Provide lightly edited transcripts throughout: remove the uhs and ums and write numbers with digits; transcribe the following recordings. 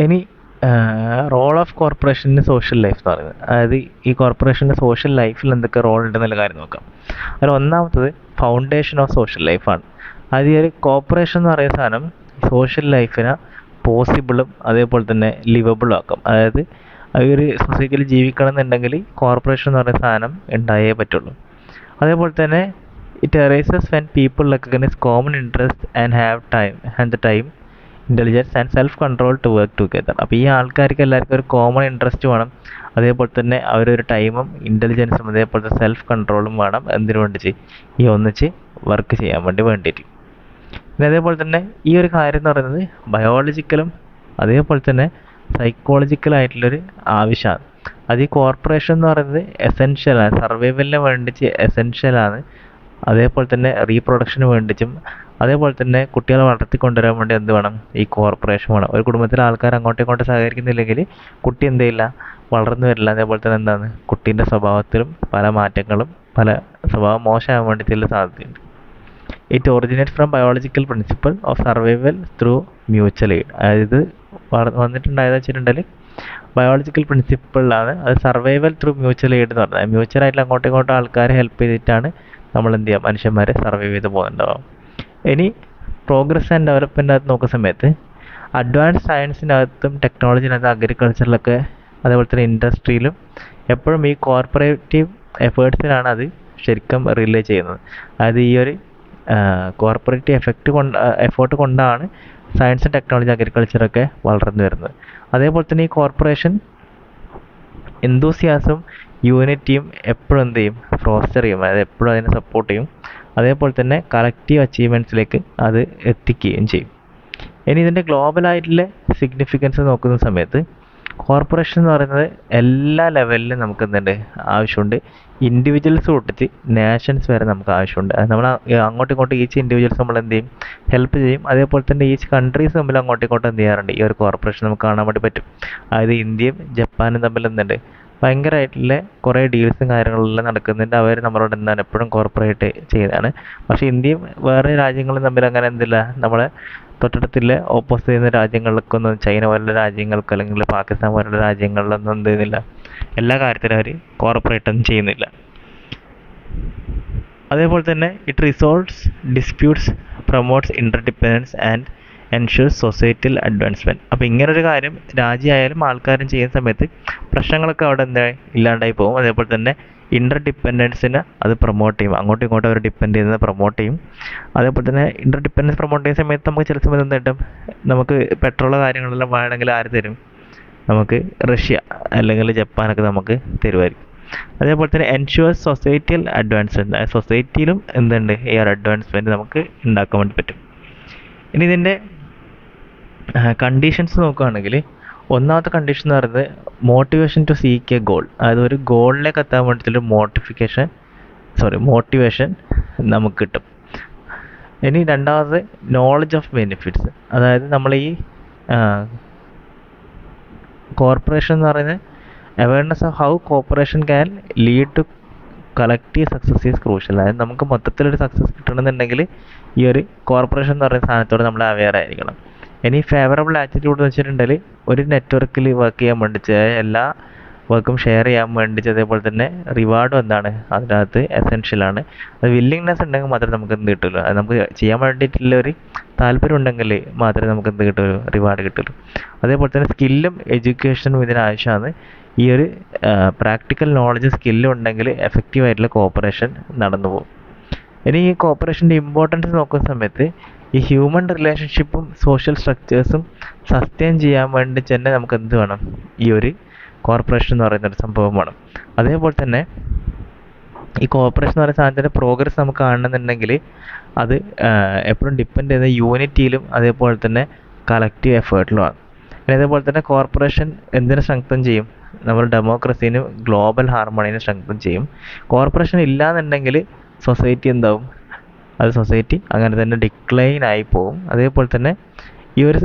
ഇനി role of corporation in social life എന്ന് പറയുന്നത്, അതായത് ഈ കോർപ്പറേഷൻ്റെ സോഷ്യൽ ലൈഫിൽ എന്തൊക്കെ റോൾ ഉണ്ടെന്നുള്ള കാര്യം നോക്കാം. അതിൽ ഒന്നാമത്തത് ഫൗണ്ടേഷൻ ഓഫ് സോഷ്യൽ ലൈഫാണ്. അത് ഈ ഒരു കോർപ്പറേഷൻ എന്ന് പറയുന്ന സാധനം സോഷ്യൽ ലൈഫിനെ പോസിബിളും അതേപോലെ തന്നെ ലിവബിളും ആക്കും. അതായത് ഈ ഒരു സൊസൈറ്റിയിൽ ജീവിക്കണം എന്നുണ്ടെങ്കിൽ കോർപ്പറേഷൻ എന്ന് പറയുന്ന സാധനം ഉണ്ടായേ പറ്റുള്ളൂ. അതേപോലെ തന്നെ it arises when people recognise common interest and the time intelligence and self control to work together. അപ്പോൾ ഈ ആൾക്കാർക്ക് എല്ലാവർക്കും ഒരു കോമൺ ഇൻട്രസ്റ്റ് വേണം, അതേപോലെ തന്നെ അവരൊരു ടൈമും ഇൻ്റലിജൻസും അതേപോലത്തെ സെൽഫ് കൺട്രോളും വേണം. എന്തിനു വേണ്ടിച്ച്? ഈ ഒന്നിച്ച് വർക്ക് ചെയ്യാൻ വേണ്ടിയിട്ട്. പിന്നെ അതേപോലെ തന്നെ ഈ ഒരു കാര്യം എന്ന് പറയുന്നത് ബയോളജിക്കലും അതേപോലെ തന്നെ സൈക്കോളജിക്കലായിട്ടുള്ളൊരു ആവശ്യമാണ്. അത് ഈ കോർപ്പറേഷൻ എന്ന് പറയുന്നത് എസെൻഷ്യലാണ്, സർവൈവലിന് വേണ്ടിച്ച് എസെൻഷ്യലാണ്. അതേപോലെ തന്നെ റീപ്രൊഡക്ഷന് വേണ്ടിച്ചും അതേപോലെ തന്നെ കുട്ടികളെ വളർത്തിക്കൊണ്ടുവരാൻ വേണ്ടി എന്ത് വേണം? ഈ കോർപ്പറേഷൻ വേണം. ഒരു കുടുംബത്തിലെ ആൾക്കാർ അങ്ങോട്ടും ഇങ്ങോട്ടും സഹകരിക്കുന്നില്ലെങ്കിൽ കുട്ടി എന്ത് ചെയ്യില്ല, വളർന്നു വരില്ല. അതേപോലെ തന്നെ എന്താണ്, കുട്ടീൻ്റെ സ്വഭാവത്തിലും പല മാറ്റങ്ങളും, പല സ്വഭാവം മോശമാകാൻ വേണ്ടിയിട്ടുള്ള സാധ്യതയുണ്ട്. It originate from biological principle of survival through mutual aid. അതായത് വന്നിട്ടുണ്ടായെന്ന് വെച്ചിട്ടുണ്ടെങ്കിൽ ബയോളജിക്കൽ പ്രിൻസിപ്പിളിലാണ് അത് സർവൈവൽ ത്രൂ മ്യൂച്വൽ എയ്ഡ് എന്ന് പറഞ്ഞത്. മ്യൂച്വലായിട്ട് അങ്ങോട്ടും ഇങ്ങോട്ടും ആൾക്കാരെ ഹെൽപ്പ് ചെയ്തിട്ടാണ് നമ്മൾ എന്ത് ചെയ്യുക, മനുഷ്യന്മാരെ സർവൈവ് ചെയ്ത് പോകുന്നുണ്ടാവും. ഇനി പ്രോഗ്രസ് ആൻഡ് ഡെവലപ്മെൻ്റ് അകത്ത് നോക്കുന്ന സമയത്ത് അഡ്വാൻസ് സയൻസിനകത്തും ടെക്നോളജിനകത്തും അഗ്രികൾച്ചറിലൊക്കെ അതേപോലെ തന്നെ ഇൻഡസ്ട്രിയിലും എപ്പോഴും ഈ കോർപ്പറേറ്റീവ് എഫേർട്സിനാണ് അത് ശരിക്കും റിലേ ചെയ്യുന്നത്. അതായത് ഈ ഒരു കോർപ്പറേറ്റീവ് എഫേർട്ട് കൊണ്ടാണ് സയൻസ്, ടെക്നോളജി, അഗ്രികൾച്ചറൊക്കെ വളർന്നു വരുന്നത്. അതേപോലെ തന്നെ ഈ കോർപ്പറേഷൻ എന്തൂസിയാസും യൂണിറ്റിയും എപ്പോഴും എന്ത് ചെയ്യും, ഫോസ്റ്റർ ചെയ്യും. അതായത് എപ്പോഴും അതിനെ സപ്പോർട്ട് ചെയ്യും. അതേപോലെ തന്നെ കളക്റ്റീവ് അച്ചീവ്മെൻറ്റ്സിലേക്ക് അത് എത്തിക്കുകയും ചെയ്യും. ഇനി ഇതിൻ്റെ ഗ്ലോബലായിട്ടുള്ള സിഗ്നിഫിക്കൻസ് നോക്കുന്ന സമയത്ത് കോർപ്പറേഷൻ എന്ന് പറയുന്നത് എല്ലാ ലെവലിലും നമുക്ക് എന്തുണ്ട്, ആവശ്യമുണ്ട്. ഇൻഡിവിജ്വൽസ് തൊട്ടിട്ട് നാഷൻസ് വരെ നമുക്ക് ആവശ്യമുണ്ട്. അത് നമ്മൾ അങ്ങോട്ടും ഇങ്ങോട്ടും ഈച്ച് ഇൻഡിവിജ്വൽസ് നമ്മൾ എന്ത് ചെയ്യും, ഹെൽപ്പ് ചെയ്യും. അതേപോലെ തന്നെ ഈച്ച് കൺട്രീസ് തമ്മിൽ അങ്ങോട്ടും ഇങ്ങോട്ടും എന്ത് ചെയ്യാറുണ്ട്, ഈ ഒരു കോർപ്പറേഷൻ നമുക്ക് കാണാൻ വേണ്ടി പറ്റും. അതായത് ഇന്ത്യയും ജപ്പാനും തമ്മിൽ എന്തുണ്ട്, ഭയങ്കരമായിട്ടുള്ള കുറേ ഡീൽസും കാര്യങ്ങളെല്ലാം നടക്കുന്നുണ്ട്. അവർ നമ്മളോട് എന്താണ് എപ്പോഴും കോർപ്പറേറ്റ് ചെയ്യുന്നതാണ്. പക്ഷേ ഇന്ത്യയും വേറെ രാജ്യങ്ങളും തമ്മിൽ അങ്ങനെ എന്തില്ല, നമ്മളെ തൊട്ടടുത്തുള്ള ഓപ്പോസിറ്റ് ചെയ്യുന്ന രാജ്യങ്ങൾക്കൊന്നും, ചൈന പോലുള്ള രാജ്യങ്ങൾക്ക് അല്ലെങ്കിൽ പാകിസ്ഥാൻ പോലുള്ള രാജ്യങ്ങളിലൊന്നും എന്ത് ചെയ്യുന്നില്ല, എല്ലാ കാര്യത്തിലും അവർ കോർപ്പറേറ്റ് ഒന്നും ചെയ്യുന്നില്ല. അതേപോലെ തന്നെ it resolves disputes, promotes interdependence and ensures societal advancement. അപ്പോൾ ഇങ്ങനൊരു കാര്യം രാജ്യമായാലും ആൾക്കാരും ചെയ്യുന്ന സമയത്ത് പ്രശ്നങ്ങളൊക്കെ അവിടെ എന്തായി ഇല്ലാണ്ടായി പോകും. അതേപോലെ തന്നെ ഇൻ്റർഡിപ്പെൻഡൻസിനെ അത് പ്രൊമോട്ട് ചെയ്യും. അങ്ങോട്ടും ഇങ്ങോട്ടും അവർ ഡിപ്പെൻഡ് ചെയ്യുന്നത് പ്രൊമോട്ട് ചെയ്യും. അതേപോലെ തന്നെ ഇൻ്റർഡിപ്പെൻഡൻസ് പ്രൊമോട്ട് ചെയ്യുന്ന സമയത്ത് നമുക്ക് ചില സമയത്ത് എന്ത് കിട്ടും, നമുക്ക് പെട്രോളോ കാര്യങ്ങളെല്ലാം വേണമെങ്കിൽ ആര് തരും, നമുക്ക് റഷ്യ അല്ലെങ്കിൽ ജപ്പാനൊക്കെ നമുക്ക് തരുമായിരിക്കും. അതേപോലെ തന്നെ എൻഷുവേഴ്സ് സൊസൈറ്റിയൽ അഡ്വാൻസ്മെൻറ്റ്, സൊസൈറ്റിയിലും എന്തുണ്ട്, ഈ ഒരു അഡ്വാൻസ്മെൻറ്റ് നമുക്ക് ഉണ്ടാക്കാൻ വേണ്ടി പറ്റും. ഇനി ഇതിൻ്റെ കണ്ടീഷൻസ് നോക്കുകയാണെങ്കിൽ ഒന്നാമത്തെ കണ്ടീഷൻ എന്ന് പറയുന്നത് motivation to seek a goal. അതായത് ഒരു ഗോളിലേക്ക് എത്താൻ വേണ്ടിയിട്ടുള്ള മോട്ടിവേഷൻ നമുക്ക് കിട്ടും. ഇനി രണ്ടാമത് നോളജ് ഓഫ് ബെനിഫിറ്റ്സ്. അതായത് നമ്മൾ ഈ കോർപ്പറേഷൻ എന്ന് പറയുന്നത് awareness of how corporation can lead to collective success is crucial. അതായത് നമുക്ക് മൊത്തത്തിലൊരു സക്സസ് കിട്ടണമെന്നുണ്ടെങ്കിൽ ഈ ഒരു കോർപ്പറേഷൻ എന്ന് പറയുന്ന സാധനത്തോട് നമ്മൾ അവെയർ ആയിരിക്കണം. ഇനി ഫേവറബിൾ ആറ്റിറ്റ്യൂഡ് എന്ന് വെച്ചിട്ടുണ്ടെങ്കിൽ ഒരു നെറ്റ്വർക്കിൽ വർക്ക് ചെയ്യാൻ വേണ്ടിച്ച് എല്ലാ വർക്കും ഷെയർ ചെയ്യാൻ വേണ്ടിച്ച് അതേപോലെ തന്നെ റിവാർഡും എന്താണ് അതിനകത്ത് എസെൻഷ്യലാണ്. അത് വില്ലിങ്നെസ് ഉണ്ടെങ്കിൽ മാത്രമേ നമുക്ക് എന്ത് കിട്ടുള്ളൂ, അത് നമുക്ക് ചെയ്യാൻ വേണ്ടിയിട്ടുള്ള ഒരു താല്പര്യം ഉണ്ടെങ്കിൽ മാത്രമേ നമുക്ക് എന്ത് കിട്ടുള്ളൂ, റിവാർഡ് കിട്ടുള്ളൂ. അതേപോലെ തന്നെ സ്കില്ലും എഡ്യൂക്കേഷനും ഇതിനാവശ്യമാണ്. ഈ ഒരു പ്രാക്ടിക്കൽ നോളജ് സ്കില്ലും ഉണ്ടെങ്കിൽ എഫക്റ്റീവായിട്ടുള്ള കോപ്പറേഷൻ നടന്നു പോകും. ഇനി ഈ കോപ്പറേഷൻ്റെ ഇമ്പോർട്ടൻസ് നോക്കുന്ന സമയത്ത് ഈ ഹ്യൂമൻ റിലേഷൻഷിപ്പും സോഷ്യൽ സ്ട്രക്ചേഴ്സും സസ്റ്റെയിൻ ചെയ്യാൻ വേണ്ടി തന്നെ നമുക്ക് എന്ത് വേണം, ഈ ഒരു കോർപ്പറേഷൻ എന്ന് പറയുന്നൊരു സംഭവം വേണം. അതേപോലെ തന്നെ ഈ കോർപ്പറേഷൻ എന്ന് പറയുന്ന സാധനത്തിൻ്റെ പ്രോഗ്രസ് നമുക്ക് കാണണമെന്നുണ്ടെങ്കിൽ അത് എപ്പോഴും ഡിപ്പെൻഡ് ചെയ്യുന്ന യൂണിറ്റിയിലും അതേപോലെ തന്നെ കളക്റ്റീവ് എഫേർട്ടിലുമാണ്. പിന്നെ അതേപോലെ തന്നെ കോർപ്പറേഷൻ എന്തിനെ സ്ട്രെങ്തൻ ചെയ്യും, നമ്മൾ ഡെമോക്രസീനും ഗ്ലോബൽ ഹാർമണീനും സ്ട്രെങ്തൻ ചെയ്യും. കോർപ്പറേഷൻ ഇല്ലയെന്നുണ്ടെങ്കിൽ സൊസൈറ്റി എന്താവും, അത് സൊസൈറ്റി അങ്ങനെ തന്നെ ഡിക്ലൈൻ ആയി പോകും. അതേപോലെ തന്നെ ഈ ഒരു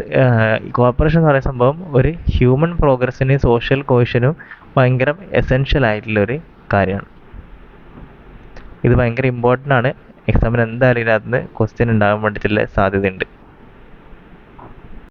കോർപ്പറേഷൻ എന്ന് പറയുന്ന സംഭവം ഒരു ഹ്യൂമൻ പ്രോഗ്രസ്സിനും സോഷ്യൽ കോഹഷനും ഭയങ്കര എസെൻഷ്യൽ ആയിട്ടുള്ളൊരു കാര്യമാണ്. ഇത് ഭയങ്കര ഇമ്പോർട്ടൻ്റ് ആണ്. എക്സാമിന് എന്തായാലും ഇതിനകത്ത് നിന്ന് ക്വസ്റ്റ്യൻ ഉണ്ടാകാൻ വേണ്ടിയിട്ടുള്ള സാധ്യതയുണ്ട്.